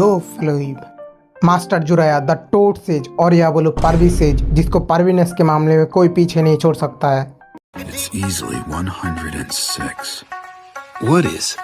दो फ्लोइब master जुराया the tote says और या बोलो परवी सेज जिसको परवीनेस के मामले में कोई पीछे नहीं छोड़ सकता है। It's easily 106. What is?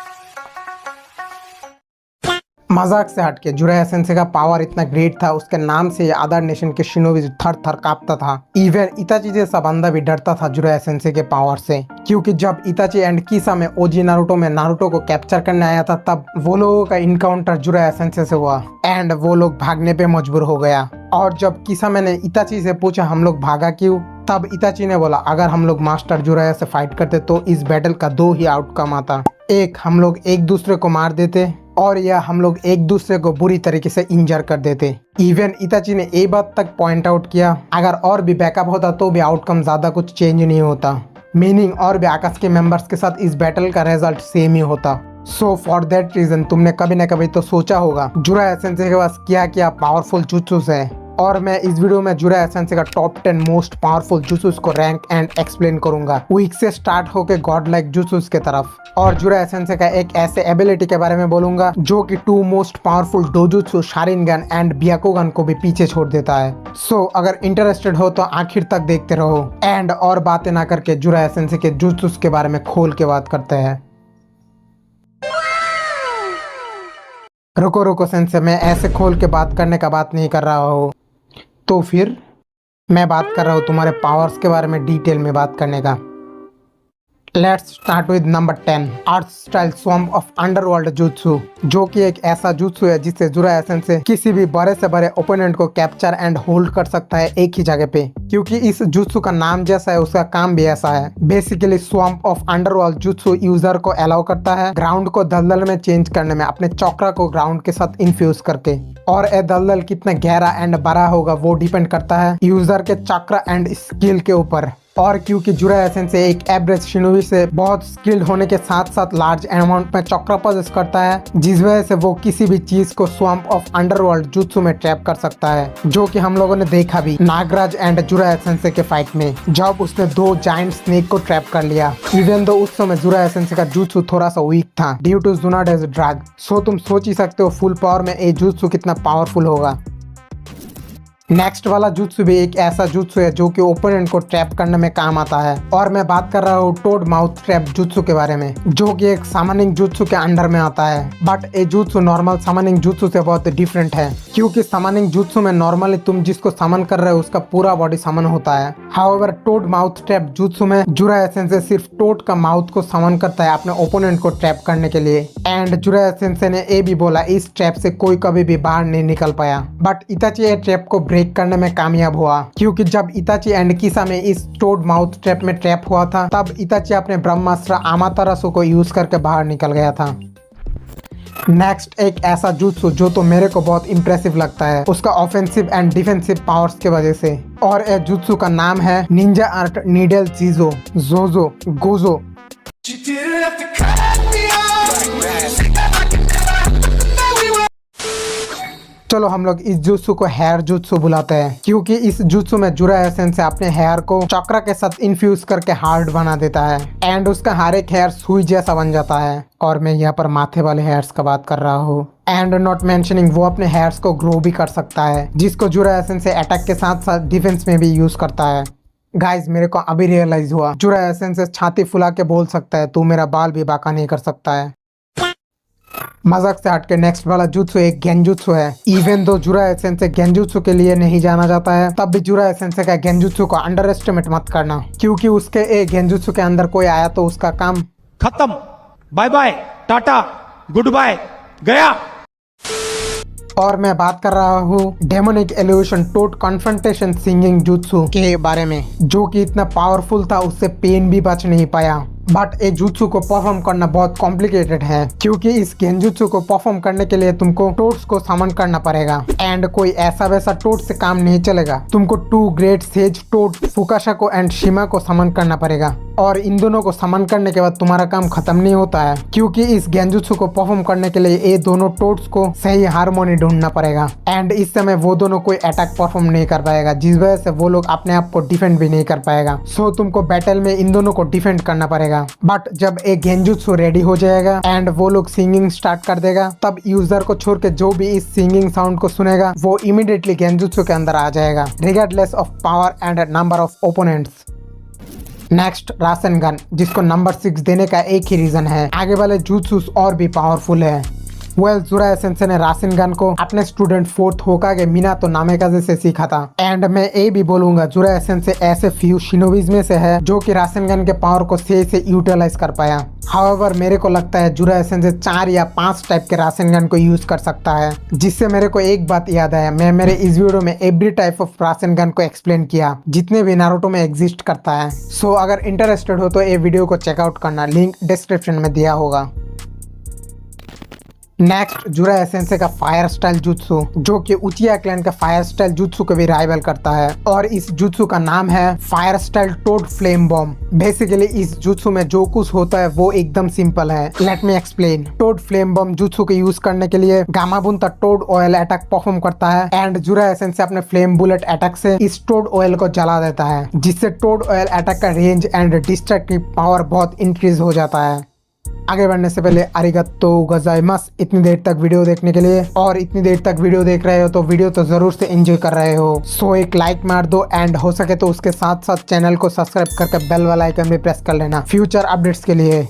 मजाक से हटके जुराया सेंसे का पावर इतना ग्रेट था, उसके नाम से अदर नेशन के शिनोबी थर थर कांपता था। इवन इताची जैसा बंदा भी डरता था जुराया सेंसे के पावर से, क्योंकि जब इताची एंड किसा में ओजी नारुतो में नारुतो को कैप्चर करने आया था तब वो लोगों का इनकाउंटर जुराया सेंसे से हुआ एंड वो लोग भागने पे मजबूर हो गया। और जब किसा मैंने इताची से पूछा हम लोग भागा क्यों, तब इताची ने बोला अगर हम लोग मास्टर जुराया से फाइट करते तो इस बैटल का दो ही आउटकम आता, एक हम लोग एक दूसरे को मार देते और या हम लोग एक दूसरे को बुरी तरीके से इंजर कर देते। इवन इताची ने ये बात तक पॉइंट आउट किया अगर और भी बैकअप होता तो भी आउटकम ज्यादा कुछ चेंज नहीं होता, मीनिंग और भी आकाश के मेंबर्स के साथ इस बैटल का रिजल्ट सेम ही होता। सो फॉर दैट रीजन तुमने कभी न कभी तो सोचा होगा जुराया सेंसे के पास क्या क्या पावरफुल जुत्सुस है, और मैं इस वीडियो में जुराया सेंसे का टॉप 10 मोस्ट पावरफुल जुत्सुस को रैंक एंड एक्सप्लेन करूंगा, वीक से स्टार्ट होकर गॉड लाइक जुत्सुस के तरफ। और जुराया सेंसे का एक ऐसे एबिलिटी के बारे में बोलूंगा जो कि 2 मोस्ट पावरफुल डोजुत्सु शारिनगन एंड ब्याकुगन को भी पीछे छोड़ देता है। सो अगर इंटरेस्टेड हो तो आखिर तक देखते रहो एंड और बातें ना करके जुराया सेंसे के जुत्सुस के बारे में खोल के बात करते हैं। रुको रुको सेंसे, मैं ऐसे खोल के बात करने का बात नहीं कर रहा हूँ, तो फिर मैं बात कर रहा हूँ तुम्हारे पावर्स के बारे में डिटेल में बात करने का। Let's start with number 10 earth style swamp of underworld jutsu, जो कि एक ऐसा जुत्सु है जिससे जुराया सेंसे किसी भी बड़े से बड़े ओपोनेंट को कैप्चर एंड होल्ड कर सकता है एक ही जगह पे, क्योंकि इस जुत्सु का नाम जैसा है उसका काम भी ऐसा है। Basically swamp of underworld jutsu user को अलाउ करता है ग्राउंड को दलदल में चेंज करने में अपने चक्रा को ग्राउंड के साथ इन्फ्यूज करके, और ये दलदल कितना गहरा एंड बड़ा होगा वो डिपेंड करता है यूजर के चक्र एंड स्किल के ऊपर। और क्योंकि जुराया सेंसे एक एवरेज शिनोबी से बहुत स्किल्ड होने के साथ साथ लार्ज अमाउंट में चक्र पॉजेस करता है, जिस वजह से वो किसी भी चीज को स्वैम्प ऑफ अंडरवर्ल्ड जुत्सु में ट्रैप कर सकता है, जो कि हम लोगों ने देखा भी नागराज एंड जुराया सेंसे के फाइट में जब उसने 2 जायंट स्नेक को ट्रैप कर लिया। इवन दो उस समय जुराया सेंसे का जुत्सु थोड़ा सा वीक था ड्यू टू जुनाडेज ड्रग। सो तुम सोच ही सकते हो फुल पावर में ये जुत्सु कितना पावरफुल होगा। नेक्स्ट वाला जुत्सु भी एक ऐसा जुत्सु है जो कि ओपोनेंट को ट्रैप करने में काम आता है, और मैं बात कर रहा हूँ टोड माउथ ट्रैप जुत्सु के बारे में, जो कि एक समनिंग जुत्सु के अंडर में आता है। बट ये जुत्सु नॉर्मल समनिंग जुत्सु से बहुत डिफरेंट है, क्योंकि समनिंग जुत्सु में नॉर्मली तुम जिसको समन कर रहे हो उसका पूरा बॉडी समन होता है। However toad mouth trap jutsu में जुराया सेंसे सिर्फ टोड का माउथ को समन करता है अपने ओपोनेंट को ट्रैप करने के लिए, एंड जुराया सेंसे ने ये भी बोला इस ट्रैप से कोई कभी भी बाहर नहीं निकल पाया। बट इताची ये ट्रैप को ब्रेक करने में कामयाब हुआ, क्योंकि जब इताची एंड किसा में इस टोड माउथ ट्रैप में ट्रैप हुआ था तब इताची अपने ब्रह्मास्त्र आमातरासु को यूज करके बाहर निकल गया था। नेक्स्ट एक ऐसा जुत्सु जो तो मेरे को बहुत इंप्रेसिव लगता है उसका ऑफेंसिव एंड डिफेंसिव पावर्स के वजह से, और ये जुत्सु का नाम है निंजा आर्ट नीडल जीजो जोजो गोजो। चलो हम लोग इस जुत्सु को हेयर जुत्सु बुलाते हैं, क्योंकि इस जुत्सु में जुराया सेंसे अपने हेयर को चक्र के साथ इन्फ्यूज करके हार्ड बना देता है एंड उसका हर एक हेयर सुई जैसा बन जाता है, और मैं यहाँ पर माथे वाले हेयर्स का बात कर रहा हूँ। एंड नॉट मेंशनिंग वो अपने हेयर्स को ग्रो भी कर सकता है, जिसको जुराया सेंसे अटैक के साथ साथ डिफेंस में भी यूज करता है। गाइज मेरे को अभी रियलाइज हुआ जुराया सेंसे छाती फुला के बोल सकता है तू मेरा बाल भी बाका नहीं कर सकता है। मजाक से हटके नेक्स्ट वाला जुत्सु एक गेंजुत्सु है। Even though Jiraiya sense genjutsu के लिए नहीं जाना जाता है, तब भी जुराया सेंसे का गेंजुत्सु को अंडर एस्टिमेट मत करना, क्योंकि उसके एक गेंजुत्सु के अंदर कोई आया तो उसका काम खत्म, bye bye tata goodbye गया। और मैं बात कर रहा हूँ demonic illusion toad confrontation singing jutsu के बारे में, जो कि इतना पावरफुल था उससे पेन भी बच नहीं पाया। बट ये जुत्सु को परफॉर्म करना बहुत कॉम्प्लिकेटेड है, क्योंकि इस गेंजुत्सु को परफॉर्म करने के लिए तुमको टोट्स को समन करना पड़ेगा, एंड कोई ऐसा वैसा टोट से काम नहीं चलेगा। तुमको 2 ग्रेट सेज टोट फुकाशा को एंड शिमा को समन करना पड़ेगा। और इन दोनों को समन करने के बाद तुम्हारा काम खत्म नहीं होता है, क्योंकि इस गेंजुत्सु को परफॉर्म करने के लिए ये दोनों टोड्स को सही हार्मोनी ढूंढना पड़ेगा। एंड इस समय वो दोनों कोई अटैक परफॉर्म नहीं कर पाएगा, जिस वजह से वो लोग अपने आप को डिफेंड भी नहीं कर पाएगा। सो तुमको बैटल में इन दोनों को डिफेंड करना पड़ेगा। बट जब एक गेंजुत्सु रेडी हो जाएगा एंड वो लोग सिंगिंग स्टार्ट कर देगा, तब यूजर को छोड़ के जो भी इस सिंगिंग साउंड को सुनेगा वो इमीडिएटली गेंजुत्सु के अंदर आ जाएगा, regardless of power and number of opponents. Next ration gun, जिसको नंबर 6 देने का एक ही रीजन है, आगे वाले jutsus और भी पावरफुल है। जुराया सेंसे ने रासन गन को अपने स्टूडेंट 4th होकागे मिनातो नामेकाजे से सीखा था। एंड मैं ये भी बोलूंगा जुराया सेंसे ऐसे फ्यू शिनोबीज में से है जो कि रासन गन के पावर को सही से यूटिलाइज कर पाया। हाउएवर मेरे को लगता है जुराया सेंसे 4 या 5 टाइप के रासन गन को यूज कर सकता है, जिससे मेरे को एक बात याद आया। मैं मेरे इस वीडियो में every type of ration gun को एक्सप्लेन किया जितने भी नारुतो में एग्जिस्ट करता है। सो अगर इंटरेस्टेड हो तो ये वीडियो को चेकआउट करना, लिंक डिस्क्रिप्शन में दिया होगा। नेक्स्ट जुराया सेंसे का फायर स्टाइल जुत्सु, जो कि उचिया क्लैन का फायर स्टाइल जुत्सु को भी राइवल करता है, और इस जुत्सु का नाम है fire style toad flame bomb. Basically इस जुत्सु में जो कुछ होता है वो एकदम सिंपल है। Let me explain. Toad flame bomb jutsu के यूज करने के लिए Gamabunta toad oil attack perform करता है एंड जुराया सेंसे अपने फ्लेम बुलेट अटैक से इस टोड ऑयल को जला देता है, जिससे टोड ऑयल अटैक का रेंज एंड डिस्ट्रक्टिव पावर बहुत इंक्रीज हो जाता है। आगे बढ़ने से पहले अरिगत्तो गोजाइमास इतनी देर तक वीडियो देखने के लिए, और इतनी देर तक वीडियो देख रहे हो तो वीडियो तो जरूर से एंजॉय कर रहे हो। सो एक लाइक मार दो एंड हो सके तो उसके साथ साथ चैनल को सब्सक्राइब करके बेल वाला आइकन भी प्रेस कर लेना फ्यूचर अपडेट्स के लिए।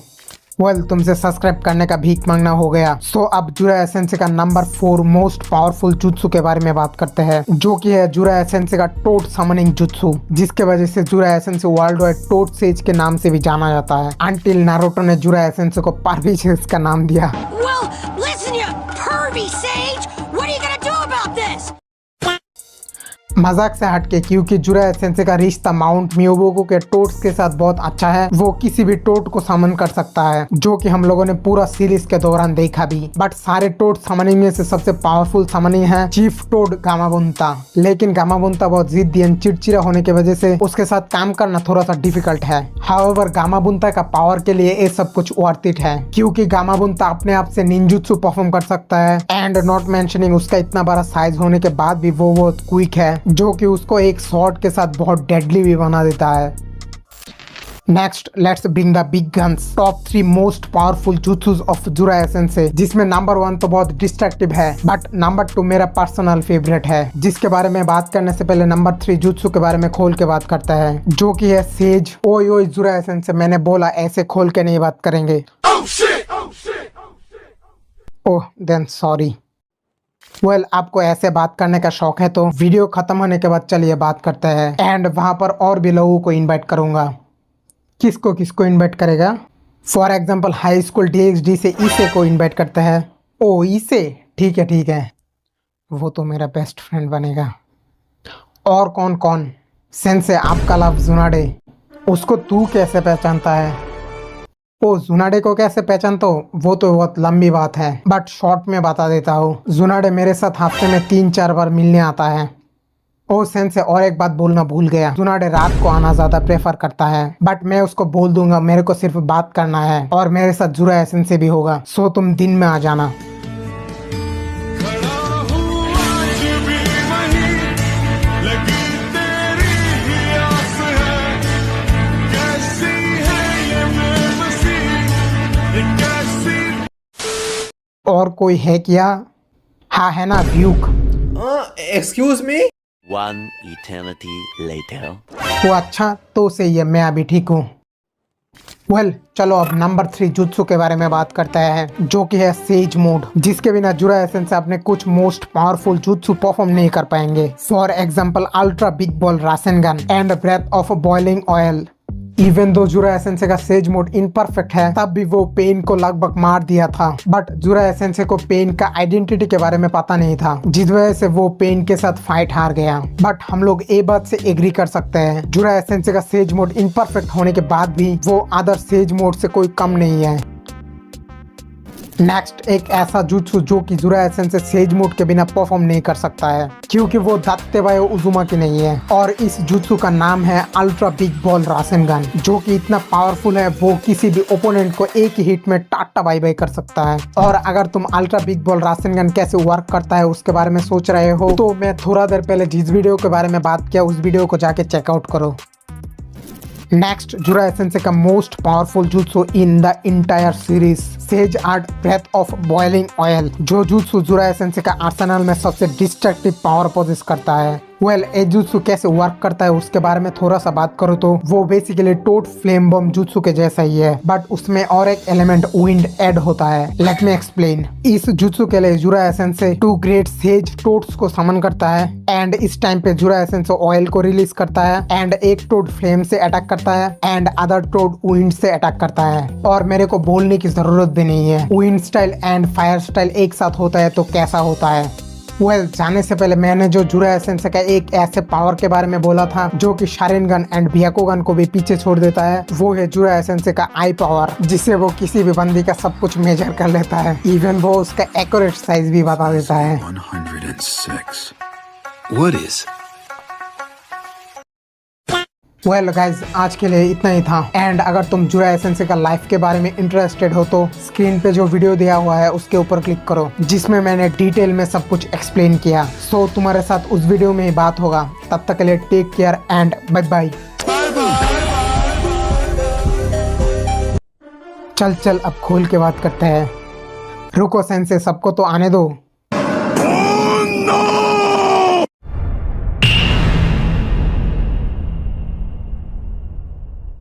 तुमसे सब्सक्राइब करने का भीख मांगना हो गया। सो अब जुराया सेंसे का नंबर 4 मोस्ट पावरफुल जुत्सु के बारे में बात करते हैं, जो कि है जुराया सेंसे का टोड समनिंग जुत्सु, जिसके वजह से Jiraiya sensei world wide toad sage के नाम से भी जाना जाता है। अंटिल नारुतो ने जुराया सेंसे को परवी सेज का नाम दिया। Well, listen, you pervy sage! What are you gonna do about this? मजाक से हटके, क्योंकि जुराया सेंसे का रिश्ता माउंट मियोबोको के टोड्स के साथ बहुत अच्छा है। वो किसी भी टोड को समन कर सकता है, जो कि हम लोगों ने पूरा सीरीज के दौरान देखा भी। बट सारे टोड समनिंग में से सबसे पावरफुल समनिंग है चीफ टोड गामाबुंता। लेकिन गामाबुंता बहुत जिद्दी एंड चिड़चिड़ा होने की वजह से उसके साथ काम करना थोड़ा सा डिफिकल्ट है। हाउएवर गामाबुंता का पावर के लिए ये सब कुछ वर्थ इट है, क्योंकि गामाबुंता अपने आप से निंजुत्सु परफॉर्म कर सकता है एंड नॉट मेंशनिंग उसका इतना बड़ा साइज होने के बाद भी वो बहुत क्विक है, जो कि उसको एक शॉट के साथ बहुत डेडली भी बना देता है। Next let's bring the big guns, top 3 most powerful jutsus of Jiraiya sensei, जिसमें नंबर 1 तो बहुत डिस्ट्रक्टिव है, बट नंबर 2 मेरा पर्सनल फेवरेट है, जिसके बारे में बात करने से पहले नंबर 3 जुत्सु के बारे में खोल के बात करता है, जो कि है सेज। ओए ओए जुराया सेंसे, मैंने बोला ऐसे खोल के नहीं बात करेंगे। ओह देन सॉरी। आपको ऐसे बात करने का शौक है तो वीडियो खत्म होने के बाद चलिए बात करते हैं, एंड वहां पर और भी लोगों को इनवाइट करूंगा। किसको किसको इनवाइट करेगा? For example high school DXD से इसे को इनवाइट करते हैं। ओ इसे, ठीक है, वो तो मेरा बेस्ट फ्रेंड बनेगा। और कौन कौन? सेंसे आपका लव जुनाडे, उसको तू कैसे पहचानता है? ओ जुनाडे को कैसे पहचानता हो? वो तो बहुत लंबी बात है, बट शॉर्ट में बता देता हूँ। जुनाडे मेरे साथ हफ्ते में 3-4 बार मिलने आता है। ओ सेंसे और एक बात बोलना भूल गया, जुनाडे रात को आना ज्यादा प्रेफर करता है, बट मैं उसको बोल दूंगा मेरे को सिर्फ बात करना है और मेरे साथ जुराया सेंसे भी होगा, सो तुम दिन में आ जाना। और कोई है क्या? हाँ है ना, व्यूक। Excuse me? One eternity later. वो अच्छा तो सही है, मैं अभी ठीक हूँ। चलो अब नंबर 3 जुत्सु के बारे में बात करते हैं, जो कि है सेज मोड, जिसके बिना जुराया सेंसे अपने कुछ मोस्ट पावरफुल जुत्सु परफॉर्म नहीं कर पाएंगे। For example ultra big ball Rasengan and breath of boiling oil. Even though Jiraiya sensei का सेज मोड इनपरफेक्ट है, तब भी वो पेन को लगभग मार दिया था, बट जुराया सेंसे को पेन का आइडेंटिटी के बारे में पता नहीं था, जिस वजह से वो पेन के साथ फाइट हार गया। बट हम लोग ये बात से एग्री कर सकते हैं, जुराया सेंसे का सेज मोड इनपरफेक्ट होने के बाद भी वो अदर सेज मोड से कोई कम नहीं है। नेक्स्ट एक ऐसा जुत्सु जो कि जुरायसेन से सेज मोड के बिना परफॉर्म नहीं कर सकता है क्योंकि वो दात्तेबायो उजुमाकी नहीं है। और इस जुत्सु का नाम है अल्ट्रा बिग बॉल रासेनगन, जो कि इतना पावरफुल है वो किसी भी ओपोनेंट को एक ही हिट में टाटा बाय बाय कर सकता है। और अगर तुम अल्ट्रा बिग बॉल रासेनगन कैसे वर्क करता है उसके बारे में सोच रहे हो तो मैं थोड़ा देर पहले जिस वीडियो के बारे में बात किया उस वीडियो को जाके चेकआउट करो। नेक्स्ट जुरायसेन का most powerful jutsu in the entire series, sage art breath of boiling oil, जो जुत्सु जुरायसेन का आर्सेनल में सबसे डिस्ट्रक्टिव पावर पोजेस करता है। ये जुत्सु कैसे वर्क करता है उसके बारे में थोड़ा सा बात करो तो वो बेसिकली टोट फ्लेम बम जुत्सु के जैसा ही है, बट उसमें और एक एलिमेंट विंड ऐड होता है। Let me explain. इस जुत्सु के लिए जुरायसेन 2 ग्रेट सेज टोट्स को समन करता है एंड इस टाइम पे जुरायसेन ऑयल को रिलीज करता है एंड एक टोट फ्लेम से अटैक करता है एंड अदर टोट विंड से अटैक करता है। और मेरे को बोलने की जरूरत भी नहीं है, wind style and fire style एक साथ होता है तो कैसा होता है। जाने से पहले मैंने जो जुरायसेन का एक ऐसे पावर के बारे में बोला था जो कि शारिनगन एंड ब्याकुगन को भी पीछे छोड़ देता है, वो है जुरायसेन का आई पावर, जिससे वो किसी भी बंदी का सब कुछ मेजर कर लेता है, इवन वो उसका एक्यूरेट साइज भी बता देता है। 106. What is? गाइज आज के लिए इतना ही था। एंड अगर तुम जुरायसेन का लाइफ के बारे में इंटरेस्टेड हो तो स्क्रीन पे जो वीडियो दिया हुआ है उसके ऊपर क्लिक करो जिसमें मैंने डिटेल में सब कुछ एक्सप्लेन किया। सो तुम्हारे साथ उस वीडियो में ही बात होगा। तब तक के लिए take care and bye bye. चल अब खोल के बात करते हैं। रुको सेंसे, सबको तो आने दो।